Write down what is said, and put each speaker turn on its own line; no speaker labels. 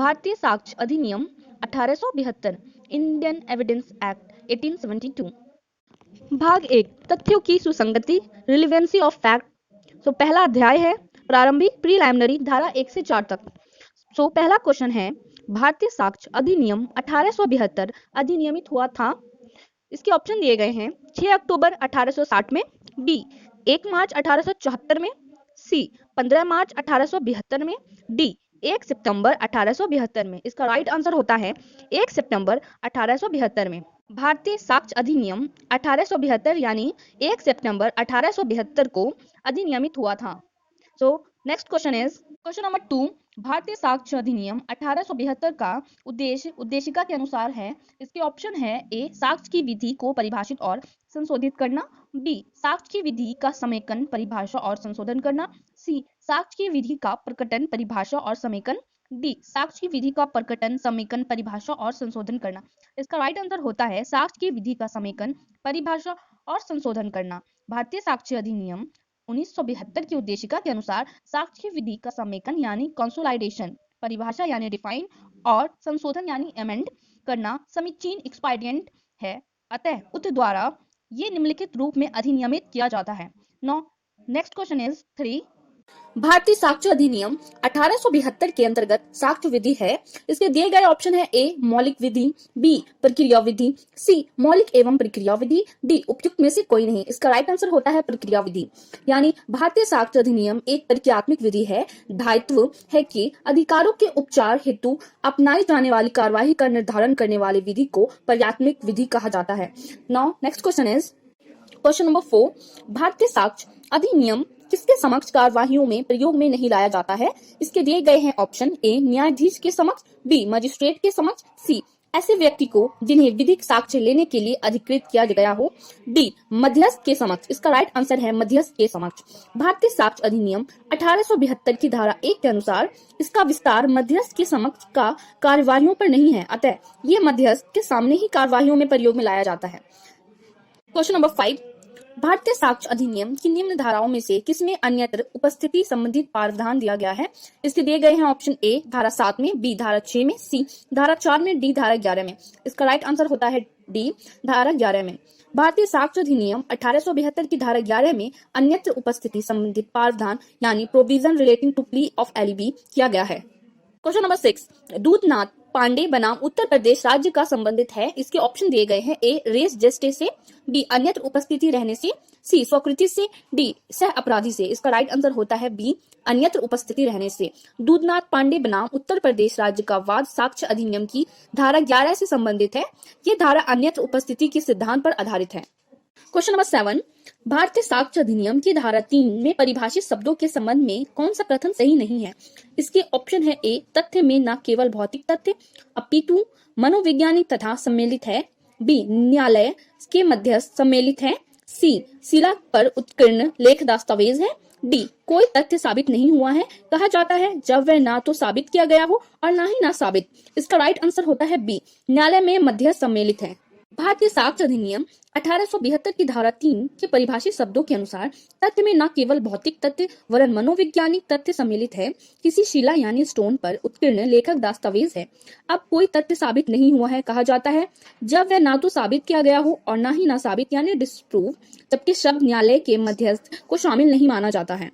भारतीय साक्ष्य अधिनियम 1872, इंडियन एविडेंस एक्ट 1872। भाग 1, तथ्यों की सुसंगति, रिलेवेंसी ऑफ फैक्ट। पहला अध्याय है प्रारंभिक प्रीलिमिनरी, धारा 1 से 4 तक। पहला क्वेश्चन है, भारतीय साक्ष्य अधिनियम 1872 अधिनियमित हुआ था। इसके ऑप्शन दिए गए हैं 6 अक्टूबर 1860 में, बी 1 मार्च 1874 में, सी 15 मार्च 1872 में, डी 1 सितंबर 1872 में। इसका राइट आंसर होता है 1 सितंबर 1872 में। भारतीय साक्ष्य अधिनियम 1872 यानी 1 सितंबर 1872 को अधिनियमित हुआ था। Next question is question number 2, भारतीय साक्ष्य अधिनियम 1872 का उद्देशिका के अनुसार है। इसके ऑप्शन है ए साक्ष्य की विधि को परिभाषित और संशोधित करना, बी साक्ष्य की विधि का समेकन, परिभाषा और संशोधन करना, सी साक्ष्य की विधि का प्रकटन, परिभाषा और समेकन, डी साक्ष्य की विधि का प्रकटन, समेकन, परिभाषा और संशोधन करना। इसका राइट आंसर होता है साक्ष्य की विधि का समेकन, परिभाषा और संशोधन करना। भारतीय साक्ष्य अधिनियम 1972 की उद्देशिका के अनुसार साक्ष्य की विधि का समेकन यानी कंसोलिडेशन, परिभाषा यानी डिफाइन और संशोधन यानी अमेंड करना समीचीन एक्सपाइडियंट है। अतः उक्त द्वारा ये निम्नलिखित रूप में अधिनियमित किया जाता है। नेक्स्ट क्वेश्चन इज 3, भारतीय साक्ष्य अधिनियम 1872 के अंतर्गत साक्ष्य विधि है। इसके दिए गए ऑप्शन है ए मौलिक विधि, बी प्रक्रिया विधि, सी मौलिक एवं प्रक्रिया विधि, डी उपयुक्त में से कोई नहीं। इसका राइट आंसर होता है प्रक्रिया विधि। यानी भारतीय साक्ष्य अधिनियम एक प्रक्रियात्मक विधि है। दायित्व है कि अधिकारों के उपचार हेतु अपनाई जाने वाली कार्यवाही का निर्धारण करने वाली विधि को प्रक्रियात्मक विधि कहा जाता है। Now next question is question number 4, भारतीय साक्ष्य अधिनियम किसके समक्ष कार्यवाहियों में प्रयोग में नहीं लाया जाता है। इसके दिए गए हैं ऑप्शन ए न्यायाधीश के समक्ष, बी मजिस्ट्रेट के समक्ष, सी ऐसे व्यक्ति को जिन्हें विधिक साक्ष्य लेने के लिए अधिकृत किया गया हो, डी मध्यस्थ के समक्ष। इसका राइट आंसर है मध्यस्थ के समक्ष। भारतीय साक्ष्य अधिनियम 1872 की धारा 1 के अनुसार इसका विस्तार मध्यस्थ के समक्ष का कार्यवाहियों पर नहीं है, अतः ये मध्यस्थ के सामने ही कार्यवाहियों में प्रयोग में लाया जाता है। क्वेश्चन नंबर 5, भारतीय साक्ष्य अधिनियम की निम्न धाराओं में से किसमें अन्यत्र उपस्थिति संबंधित प्रावधान दिया गया है। इसके दिए गए हैं ऑप्शन ए धारा 7 में, बी धारा 6 में, सी धारा 4 में, डी धारा 11 में। इसका राइट आंसर होता है डी धारा 11 में। भारतीय साक्ष्य अधिनियम 1872 की धारा 11 में अन्यत्र उपस्थिति संबंधित प्रावधान यानी provision relating to plea of alibi किया गया है। क्वेश्चन नंबर 6, दूधनाथ पांडे बनाम उत्तर प्रदेश राज्य का संबंधित है। इसके ऑप्शन दिए गए हैं ए रेस जेस्टे से, बी अन्यत्र उपस्थिति रहने से, सी स्वीकृति से, डी सह अपराधी से। इसका राइट आंसर होता है बी अन्यत्र उपस्थिति रहने से। दूधनाथ पांडे बनाम उत्तर प्रदेश राज्य का वाद साक्ष्य अधिनियम की धारा 11 से संबंधित है। ये धारा अन्यत्र उपस्थिति के सिद्धांत पर आधारित है। क्वेश्चन नंबर 7, भारतीय साक्ष्य अधिनियम की धारा 3 में परिभाषित शब्दों के संबंध में कौन सा कथन सही नहीं है। इसके ऑप्शन है ए तथ्य में न केवल भौतिक तथ्य अपितु मनोवैज्ञानिक तथा सम्मिलित है, बी न्यायालय के मध्यस्थ सम्मिलित है, सी शिला पर उत्कीर्ण लेख दस्तावेज है, डी कोई तथ्य साबित नहीं हुआ है कहा जाता है जब वह ना तो साबित किया गया हो और ना ही ना साबित। इसका राइट आंसर होता है बी न्यायालय में मध्यस्थ सम्मिलित है। भारतीय साक्ष्य अधिनियम 1872 की धारा 3 के परिभाषित शब्दों के अनुसार तथ्य में न केवल भौतिक तथ्य वरन मनोवैज्ञानिक तथ्य सम्मिलित है। किसी शिला यानी स्टोन पर उत्कीर्ण लेखक दस्तावेज है। अब कोई तथ्य साबित नहीं हुआ है कहा जाता है जब वह ना तो साबित किया गया हो और ना ही ना साबित यानी डिस्प्रूव, जबकि शब्द न्यायालय के मध्यस्थ को शामिल नहीं माना जाता है।